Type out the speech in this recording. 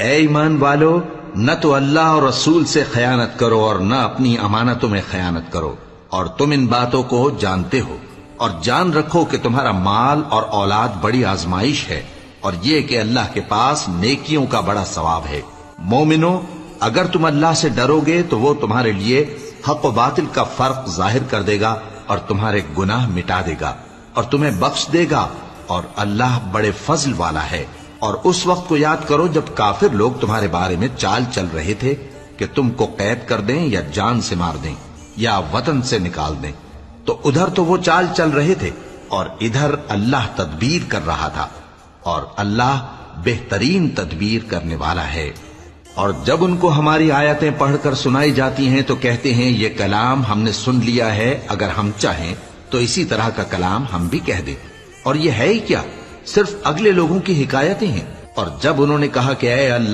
اے ایمان والو، نہ تو اللہ اور رسول سے خیانت کرو اور نہ اپنی امانتوں میں خیانت کرو، اور تم ان باتوں کو جانتے ہو، اور جان رکھو کہ تمہارا مال اور اولاد بڑی آزمائش ہے، اور یہ کہ اللہ کے پاس نیکیوں کا بڑا ثواب ہے۔ مومنو، اگر تم اللہ سے ڈرو گے تو وہ تمہارے لیے حق و باطل کا فرق ظاہر کر دے گا اور تمہارے گناہ مٹا دے گا اور تمہیں بخش دے گا، اور اللہ بڑے فضل والا ہے۔ اور اس وقت کو یاد کرو جب کافر لوگ تمہارے بارے میں چال چل رہے تھے کہ تم کو قید کر دیں یا جان سے مار دیں یا وطن سے نکال دیں، تو ادھر تو وہ چال چل رہے تھے اور ادھر اللہ تدبیر کر رہا تھا، اور اللہ بہترین تدبیر کرنے والا ہے۔ اور جب ان کو ہماری آیتیں پڑھ کر سنائی جاتی ہیں تو کہتے ہیں یہ کلام ہم نے سن لیا ہے، اگر ہم چاہیں تو اسی طرح کا کلام ہم بھی کہہ دیں، اور یہ ہے ہی کیا، صرف اگلے لوگوں کی حکایتیں ہیں۔ اور جب انہوں نے کہا کہ اے اللہ